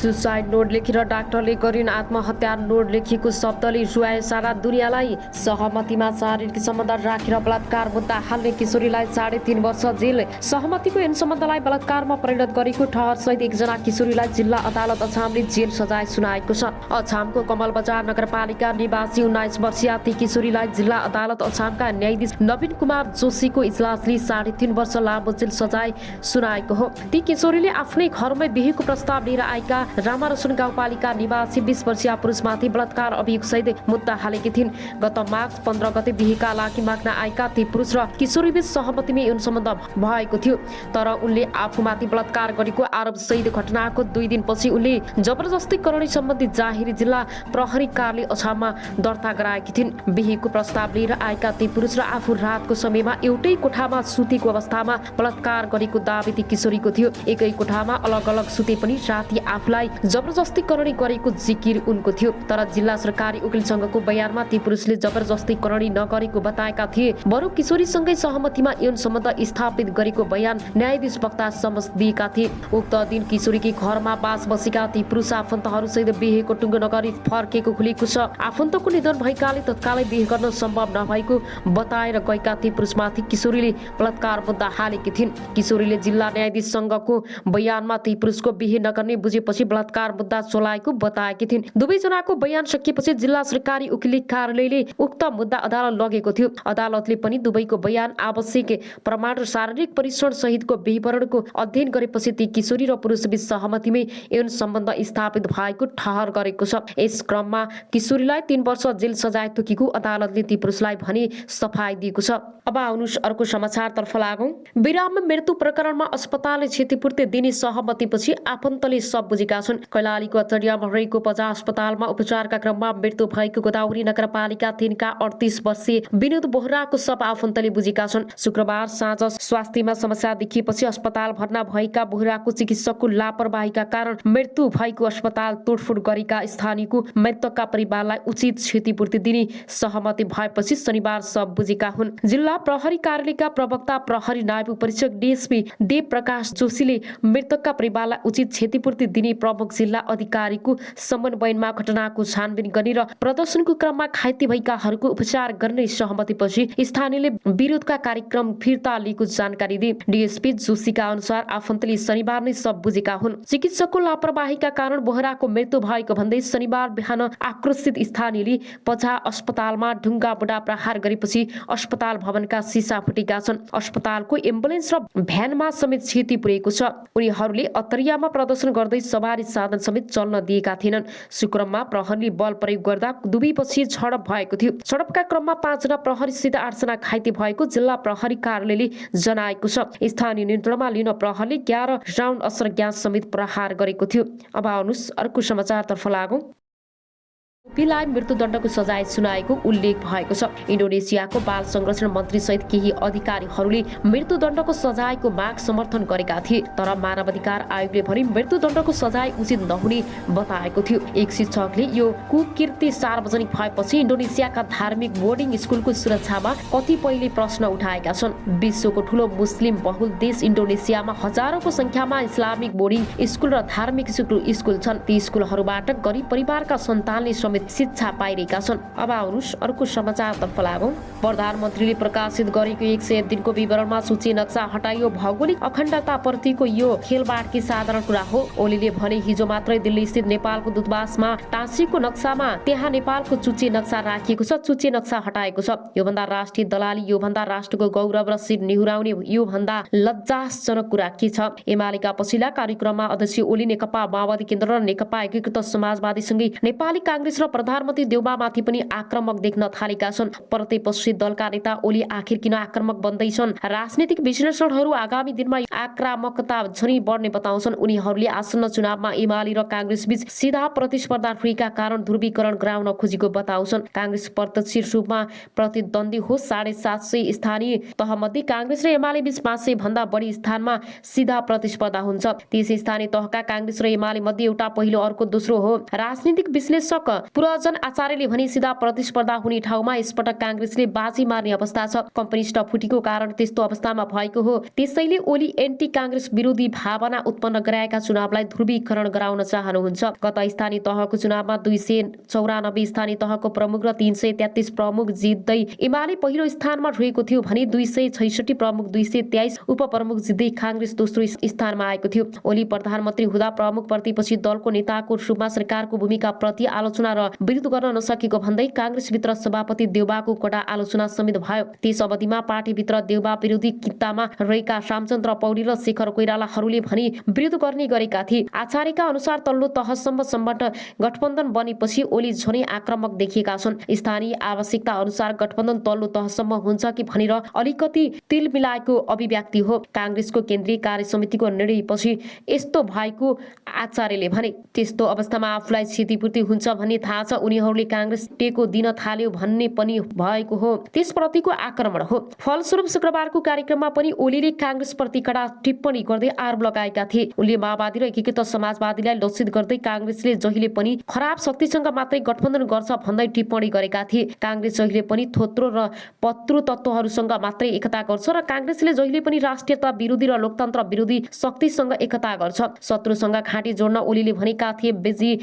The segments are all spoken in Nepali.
सुसाइड नोट लेखेर डाक्टरले गरिन् आत्महत्या नोट लेखिएको शब्दले रुवाए सारा दुनियाँलाई। सहमतिमा शारीरिक सम्बन्ध राखेर बलात्कार मुद्दा हाल्ने किशोरीलाई 3.5 वर्ष जेल। सहमतिको यौन सम्बन्धलाई बलात्कारमा परिणत गरेको ठहर सहित एकजना किशोरीलाई जिल्ला अदालत अछामले जेल सजाय सुनाएको छ। अछामको कमल बजार नगरपालिका निवासी 19 वर्षीय ती किशोरीलाई जिल्ला अदालत अछामका न्यायाधीश नवीन कुमार जोशीको इजलासले 3.5 वर्ष लामो जेल सजाय सुनाएको हो। ती किशोरीले आफ्नै घरमै बिहेको प्रस्ताव लिएर आएका रामारसुन गाउँपालिका निवासी 20 वर्षीय पुरुषमाथि बलात्कार अभियोग सहित मुद्दा हालेकी थिइन्। गत मार्च 15 गते बिहेका लागि माग्न आएका ती पुरुष र किशोरीबीच सहमतिमै यौन सम्बन्ध भएको थियो, तर उनले आफूमाथि बलात्कार गरेको आरोप सहित घटनाको 2 दिनपछि उनले जबरजस्ती करणी सम्बन्धी जाहेरी जिल्ला प्रहरी कार्यालय अछाममा दर्ता गराएकी थिइन्। बिहेको प्रस्ताव लिएर आएका ती पुरुष र आफू रातको समयमा एउटै कोठामा सुतेको अवस्थामा बलात्कार गरेको दाबी ती किशोरीको थियो। एकै कोठामा अलग अलग सुते पनि राति आफूलाई जबरजस्ती करणी गरेको जिकिर उनको थियो, तर जिल्ला सरकारी वकिल संघको बयानमा ती पुरुषले जबरजस्ती करणी नगरेको बताएका थिए। बरु किशोरीसँगै सहमतिमा यौन सम्बन्ध स्थापित गरेको बयान न्यायाधीश वक्ता समक्ष दिएका थिए। उक्त दिन किशोरीकै घरमा बास बसेका ती पुरुष आफन्तहरूसहित बिहेको टुङ्गो नगरी फर्केको खुलेको छ। आफन्तको निधन भएकाले तत्कालै बिहे गर्न सम्भव नभएको बताएर गएका ती पुरुषमाथि किशोरीले बलात्कार मुद्दा हालेकी थिइन्। किशोरीले जिल्ला न्यायाधीश संघको बयानमा ती पुरुषको बिहे नगर्ने बुझेपछि बलात्कार मुद्दा चलाएको बताएकी थिइन्। दुवैजनाको बयान सकिएपछि जिल्ला सरकारी वकिल कार्यालयले उक्त मुद्दा अदालत लगेको थियो। अदालतले पनि दुवैको बयान आवश्यक प्रमाण र शारीरिक परीक्षण सहितको विवरणको अध्ययन गरेपछि ती किशोरी र पुरुषबीच सहमतिमै यौन सम्बन्ध स्थापित भएको ठहर गरेको छ। यस क्रममा किशोरीलाई 3 वर्ष जेल सजाय तोकेको अदालतले ती पुरुषलाई भने सफाई दिएको छ। अब आउनुस् अर्को समाचारतर्फ लागौं। बिराममा मृत्यु प्रकरणमा अस्पतालले क्षतिपूर्ति दिने सहमतिपछि आफन्तले सब बुझेका छन्। कैलालीको अचरियामा रहेको पजा अस्पतालमा उपचारका क्रममा मृत्यु भएको गोदावरी नगरपालिका 3 का 38 वर्षीय विनोद बोहराको सब आफन्तले बुझेका छन्। शुक्रबार साँझ स्वास्थ्यमा समस्या देखिएपछि अस्पताल भर्ना भएका बोहराको चिकित्सकको लापरवाहीका कारण मृत्यु भएको अस्पताल तोडफोड गरेका स्थानीयको मृतकका परिवारलाई उचित क्षतिपूर्ति दिने सहमति भएपछि शनिबार सब बुझेका हुन्। जिल्ला प्रहरी कार्यालयका प्रवक्ता प्रहरी नायब परीक्षक डीएसपी देव प्रकाश जोशीले मृतकका परिवारलाई उचित क्षतिपूर्ति दिने प्रमुख जिल्ला अधिकारीको समन्वयमा घटनाको छानबिन गर्ने र प्रदर्शनको क्रममा घाइते भएकाहरूको उपचार गर्ने सहमतिपछि स्थानीयले विरोधका कार्यक्रम फिर्ता लिएको जानकारी दिए। डीएसपी जोशीका अनुसार आफन्तले शनिबार नै सब बुझेका हुन्। चिकित्सकको लापरवाहीका कारण बोहराको मृत्यु भएको भन्दै शनिबार बिहान आक्रोशित स्थानीयले पझा अस्पतालमा ढुङ्गा बुढा प्रहार गरेपछि अस्पताल भवनका सिसा फुटेका छन्। अस्पतालको एम्बुलेन्स र भ्यानमा समेत क्षति पुगेको छ। उनीहरूले अतरियामा प्रदर्शन गर्दै सवारी साधन समेत चल्न दिएका थिएनन्। शुक्रममा प्रहरीले बल प्रयोग गर्दा दुवैपछि झडप भएको थियो। झडपका क्रममा 5 जना प्रहरीसित 8 जना घाइते भएको जिल्ला प्रहरी कार्यालयले जनाएको छ। स्थानीय नियन्त्रणमा लिन प्रहरीले 11 राउन्ड असर ग्यास समेत प्रहार गरेको थियो। अब आउनुस् अर्को समाचारतर्फ लागौं। आरोपीलाई मृत्युदण्डको सजाय सुनाएको उल्लेख भएको छ। इन्डोनेसियाको बाल संरक्षण मन्त्री सहित केही अधिकारीहरूले मृत्युदण्डको सजायको माग समर्थन गरेका थिए, तर मानवाधिकार आयोगले भने मृत्युदण्डको सजाय उचित नहुने बताएको थियो। एक शिक्षकले यो कुकीर्ति सार्वजनिक भएपछि इन्डोनेसियाका धार्मिक बोर्डिङ स्कुलको सुरक्षामा कतिपयले प्रश्न उठाएका छन्। विश्वको ठूलो मुस्लिम बहुल देश इन्डोनेसियामा हजारौंको संख्यामा इस्लामिक बोर्डिङ स्कुल र धार्मिक स्कुल छन्। ती स्कुलहरूबाट गरिब परिवारका सन्तानले समेत शिक्षा पाइरहेका छन्। अब आउनुस् अर्को समाचारतर्फ लागौं। प्रधानमन्त्रीले प्रकाशित गरेको 101 दिनको विवरणमा सूची नक्सा हटाइयो। भौगोलिक अखण्डता प्रतिको यो खेलबाडकी साधारण कुरा हो। ओलीले भने हिजो मात्रै दिल्ली स्थित नेपालको दूतावासमा टाँसिएको नक्सामा त्यहाँ नेपालको चुच्चे नक्सा राखिएको छ, चुच्चे नक्सा हटाएको छ। योभन्दा राष्ट्रिय दलाली, योभन्दा राष्ट्रको गौरव र शिर निहुराउने योभन्दा लज्जाजनक कुरा के छ? एमालेका पछिल्ला कार्यक्रममा अध्यक्ष ओली नेकपा माओवादी केन्द्र र नेकपा एकीकृत समाजवादीसँगै नेपाली कांग्रेस र प्रधानमन्त्री देउबामाथि पनि आक्रमक देख्न थालेका छन्। प्रतिपक्षी दलका नेता ओली आखिर किन आक्रमक बन्दैछन्? राजनीतिक विश्लेषणहरू आगामी दिनमा आक्रामकता झनै बढ्ने बताउँछन्। उनीहरूले आसन्न चुनावमा एमाले र कांग्रेस बीच सीधा प्रतिस्पर्धा रहेका कारण ध्रुवीकरण गराउन खोजेको बताउँछन्। कांग्रेस प्रत्यक्ष रूपमा प्रतिद्वन्दी हो। 750 स्थानीय तहमध्ये कांग्रेस र एमाले बीच 500 भन्दा बढी स्थानमा सीधा प्रतिस्पर्धा हुन्छ। त्यस स्थानीय तहका कांग्रेस र एमाले मध्ये एउटा पहिलो अर्को दोस्रो हो। राजनीतिक विश्लेषक पुरजन आचार्यले भने सिधा प्रतिस्पर्धा हुने ठाउँमा यसपटक काङ्ग्रेसले बाजी मार्ने अवस्था छ। कम्युनिस्ट फुटेको कारण त्यस्तो अवस्थामा भएको हो। त्यसैले ओली एन्टी काङ्ग्रेस विरोधी भावना उत्पन्न गराएका चुनावलाई ध्रुवीकरण गराउन चाहनुहुन्छ। गत स्थानीय तहको चुनावमा 294 स्थानीय तहको प्रमुख र 333 प्रमुख जित्दै एमाले पहिलो स्थानमा रहेको थियो भने 266 प्रमुख 223 उपप्रमुख जित्दै काङ्ग्रेस दोस्रो स्थानमा आएको थियो। ओली प्रधानमन्त्री हुँदा प्रमुख प्रतिपक्षी दलको नेताको रूपमा सरकारको भूमिका प्रति आलोचना र विरोध गर्न नसकेको भन्दै काङ्ग्रेसभित्र सभापति देउबाको कडा आलोचना समेत भयो। त्यस अवधिमा पार्टीभित्र देउबा विरोधी कित्तामा रहेका रामचन्द्र पौडेल र शेखर कोइरालाहरूले भने विरोध गर्ने गरेका थिए। आचार्यका अनुसार तल्लो तहसम्मबाट गठबन्धन बनेपछि ओली झनै आक्रामक देखिएका छन्। स्थानीय आवश्यकता अनुसार गठबन्धन तल्लो तहसम्म हुन्छ कि भनेर अलिकति तिल मिलाएको अभिव्यक्ति हो। काङ्ग्रेसको केन्द्रीय कार्य समितिको निर्णयपछि यस्तो भएको आचार्यले भने। त्यस्तो अवस्थामा आफूलाई क्षतिपूर्ति हुन्छ भन्ने थाहा छ। उनीहरूले काङ्ग्रेस टेको दिन थाल्यो भन्ने पनि भएको हो। त्यसप्रतिको आक्रमण हो। फलस्वरूप शुक्रबारको कार्यक्रममा पनि ओलीले काङ्ग्रेसप्रति कडा टिप्पणी गर्दै आरोप लगाएका थिए। उनले माओवादी र एकीकृत समाजवादीलाई लक्षित गर्दै काङ्ग्रेसले जहिले पनि खराब शक्तिसँग मात्रै गठबन्धन गर्छ भन्दै टिप्पणी गरेका थिए। काङ्ग्रेस जहिले पनि थोत्रो र पत्रु तत्त्वहरूसँग मात्रै एकता गर्छ र काङ्ग्रेसले जहिले पनि राष्ट्रियता विरोधी र लोकतन्त्र विरोधी शक्तिसँग एकता गर्छ। शत्रुसँग घाँटी जोड्न ओलीले भनेका थिए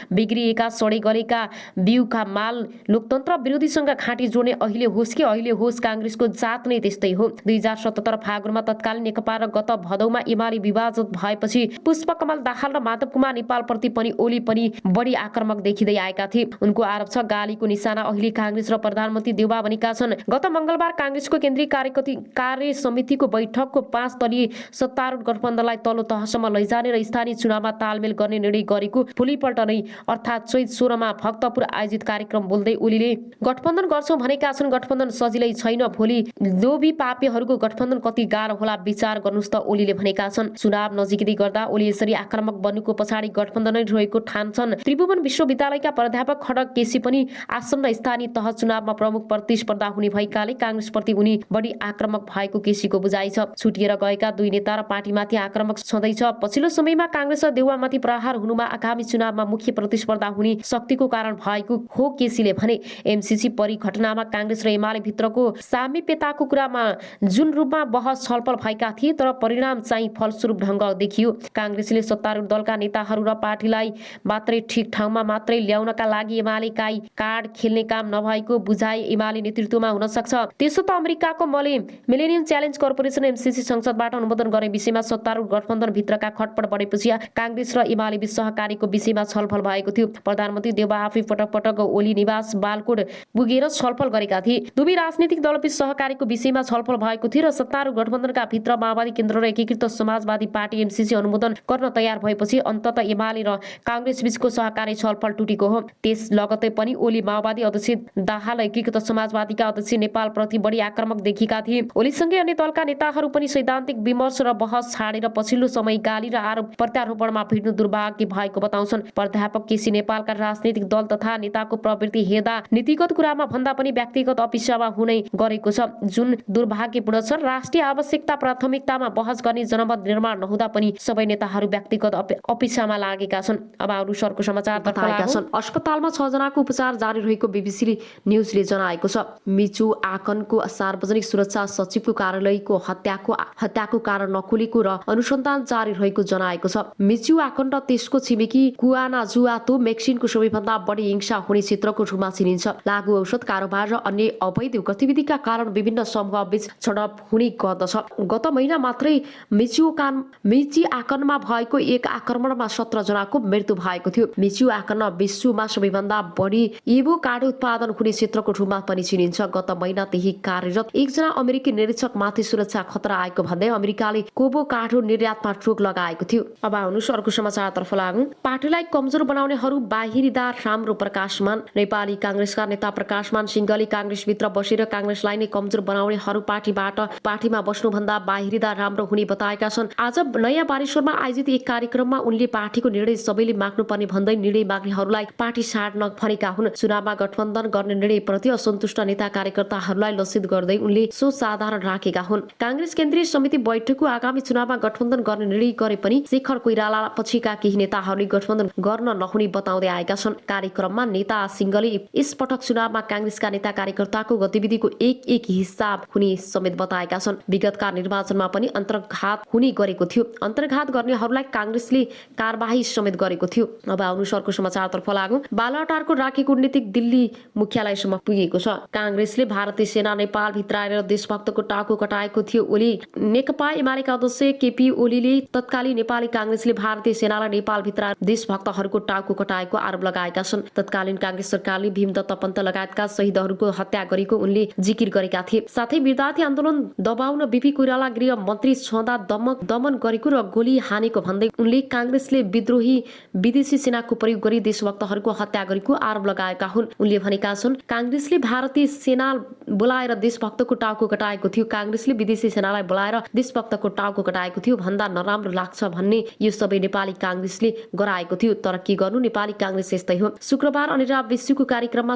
बिग्रिएका सडे गलेका बिउका माल लोकतन्त्र विरोधीसँग घाँटी जोड्ने अहिले होस् कि अहिले होस् काङ्ग्रेसको जात नै त्यस्तै हो। 2077 फागुनमा तत्कालीन नेकपा र गत भदौमा एमाले विभाजित भएपछि पुष्पकमल दाहाल र माधव कुमार नेपालप्रति पनि ओली पनि बढी आक्रामक देखिँदै आएका थिए। उनको आरोप छ गालीको निशाना अहिले काङ्ग्रेस र प्रधानमन्त्री देउबा बनेका छन्। गत मंगलबार काङ्ग्रेसको केन्द्रीय कार्य समितिको बैठकको 5 दलीय सत्तारूढ गठबन्धनलाई तल्लो तहसम्म लैजाने र स्थानीय चुनावमा तालमेल गर्ने निर्णय गरेको भोलिपल्ट नै अर्थात् चैत 16 मा भक्तपुर आयोजित कार्यक्रम बोल्दै ओलीले गठबन्धन गर्छौं भनेका छन्। गठबन्धन सजिलै छैन। भोलि लोभी पापीहरूको गठबन्धन कति गाह्रो होला विचार गर्नुस् त ओलीले भनेका छन्। चुनाव नजिकै गर्दा ओली यसरी आक्रामक बन्नुको पछाडि गठबन्धनै रहेको ठान्छन्। त्रिभुवन विश्वविद्यालयका प्राध्यापक खड्ग केसी पनि आसन्न स्थानीय तह चुनावमा प्रमुख प्रतिस्पर्धा हुने भएकाले काङ्ग्रेसप्रति उनी बढी आक्रामक भएको केसीको बुझाइ छ। छुटिएर गएका दुई नेता र पार्टीमाथि आक्रामक छँदैछ। पछिल्लो समयमा काङ्ग्रेस र देउवामाथि प्रहार हुनुमा आगामी चुनावमा मुख्य प्रतिस्पर्धा हुने शक्तिको कारण भएको हो केसीले भने। एमसीसी परिघटनामा काङ्ग्रेस र एमाले भित्रको सामिप्यताको कुरामा जुन रूपमा बहस छलफल भएका थिए तर परिणाम चाहिँ फलस्वरूप ढङ्ग देखियो। काङ्ग्रेसले सत्तारूढ दलका नेताहरू र पार्टीलाई मात्रै ठिक ठाउँमा मात्रै ल्याउनका लागि एमाले कार्ड खेल्ने काम नभएको बुझाइ एमाले नेतृत्वमा हुन सक्छ। त्यसो त अमेरिकाको मिलेनियम च्यालेन्ज कर्पोरेसन एमसीसी संसदबाट अनुमोदन गर्ने विषयमा सत्तारूढ गठबन्धन भित्रका खटपट बढेपछि काङ्ग्रेस र एमाले बीच सहकारीको विषयमा छलफल भएको थियो। प्रधानमन्त्री देउबा आफै पटक पटक ओली निवास बालकोट पुगेर छलफल गरेका थिए। दुवै राजनीतिक दलबीच सहकारीको विषयमा छलफल भएको थियो र सत्तारूढ गठबन्धनका भित्र माओवादी केन्द्र र एकीकृत समाजवादी पार्टी एमसीसी अनुमोदन गर्न तयार भएपछि अन्ततः एमाले र काङ्ग्रेस बीचको सहकारी छलफल टुटेको हो। त्यस लगतै पनि ओली माओवादी अध्यक्ष दाहाल एकीकृत समाजवादीका अध्यक्ष नेपाल प्रति बढी आक्रामक देखिएका थिए। ओलीसँगै अन्य दलका नेताहरू पनि सैद्धान्तिक विमर्श र बहस छाडेर पछिल्लो समय गाली र आरोप प्रत्यारोपणमा भिड्नु दुर्भाग्य भएको बताउँछन्। प्राध्यापक केसी नेपालका राजनीतिक दल तथा नेताको प्रवृत्ति हेर्दा नीतिगत कुरामा भन्दा पनि व्यक्तिगत अपिसामा हुने गरेको छ, जुन दुर्भाग्यपूर्ण छ। राष्ट्रिय आवश्यकता प्राथमिकतामा बहस गर्ने जनमत निर्माण नहुँदा पनि सबै नेताहरू व्यक्तिगत अपिसामा लागेका छन्। अब अनुसारको समाचार बताएका छन्। अस्पतालमा 6 जनाको उपचार जारी रहेको बीबीसी न्यूजले जनाएको छ। मिचु आकनको सार्वजनिक सुरक्षा सचिवको कार्यालयको हत्याको कारण नखुलेको र अनुसन्धान जारी रहेको जनाएको छ। मिचु आकन र त्यसको छिमेकी कुआनाजुआतो मेक्सिनको सबैभन्दा बढी हिंसा हुने क्षेत्रको रूपमा चिनिन्छ। लागु औषध कारोबार र अन्य अवैध गतिविधिका कारण विभिन्न समूहबीच छनौट हुने गर्दछ। गत महिना मात्रै मिची आकनमा भएको एक आक्रमणमा 17 जनाको मृत्यु भएको थियो। मिचु आकन विश्वमा सबैभन्दा बढी एभोकाडो उत्पादन हुने क्षेत्रको रूपमा पनि चिनिन्छ। गत महिना त्यही कार्यरत एकजना अमेरिकी निरीक्षक माथि सुरक्षा खतरा आएको भन्दै अमेरिकाले एभोकाडो निर्यातमा रोक लगाएको थियो। अब आउनुहोस् अर्को समाचारतर्फ लागौं। पार्टीलाई कमजोर बनाउनेहरू बाहिरीदार राम्रो प्रकाशमान। नेपाली काङ्ग्रेसका नेता प्रकाशमान सिंहले काङ्ग्रेसभित्र बसेर काङ्ग्रेसलाई नै कमजोर बनाउनेहरू पार्टीमा बस्नुभन्दा बाहिरीदार राम्रो हुने बताएका छन्। आज नयाँ बानेश्वरमा आयोजित एक कार्यक्रममा उनले पार्टीको निर्णय सबैले माग्नुपर्ने भन्दै निर्णय माग्नेहरूलाई पार्टी छाड्न भनेका हुन्। चुनावमा गठबन्धन गर्ने निर्णयप्रति असन्तुष्ट नेता कार्यकर्ताहरूलाई लक्षित गर्दै उनले सो साधारण राखेका हुन्। काङ्ग्रेस केन्द्रीय समिति बैठकको आगामी चुनावमा गठबन्धन गर्ने निर्णय गरे पनि शेखर कोइराला पछिका केही नेताहरूले गठबन्धन गर्न नहुने बताउँदै आएका छन्। क्रममा नेता सिंहले यसपटक चुनावमा कांग्रेसका नेता कार्यकर्ताको गतिविधिको एक हिसाब हुने समेत बताएका छन्। विगतका निर्वाचनमा पनि अन्तर्घात हुने गरेको थियो। अन्तर्घात गर्नेहरूलाई कांग्रेसले कारबाही समेत गरेको थियो। अब अनुसारको समाचारतर्फ लागौं। बालुवाटारको राखी कूटनीतिक दिल्ली मुख्यालयसम्म पुगेको छ। कांग्रेसले भारतीय सेना नेपाल भित्राएर देशभक्तको टाउको कटाएको थियो। ओली नेकपा एमालेका अध्यक्ष केपी ओलीले तत्कालीन नेपाली कांग्रेसले भारतीय सेनालाई नेपाल भित्र देशभक्तहरूको टाउको कटाएको आरोप लगाएका छन्। तत्कालीन कांग्रेस सरकारले भीमदत्त पन्त लगायतका शहीदहरूको हत्या गरेको उनले जिकिर गरेका थिए। साथै विद्यार्थी आन्दोलन दबाउन बीपी कोइराला गृह मन्त्री छँदा दमन गरेको र गोली हानेको भन्दै उनले कांग्रेसले विद्रोही विदेशी सेनाको प्रयोग गरी देशभक्तहरूको हत्या गरेको आरोप लगाएका हुन्। उनले भनेका छन्, कांग्रेसले भारतीय सेना बोलाएर देशभक्तको टाउको कटाएको थियो। कांग्रेसले विदेशी सेनालाई बोलाएर देशभक्तको टाउको कटाएको थियो भन्दा नराम्रो लाग्छ भन्ने यो सबै नेपाली कांग्रेसले गराएको थियो। तर के गर्नु, नेपाली कांग्रेस यस्तै हो। शुक्रबार अनिराव विश्वको कार्यक्रममा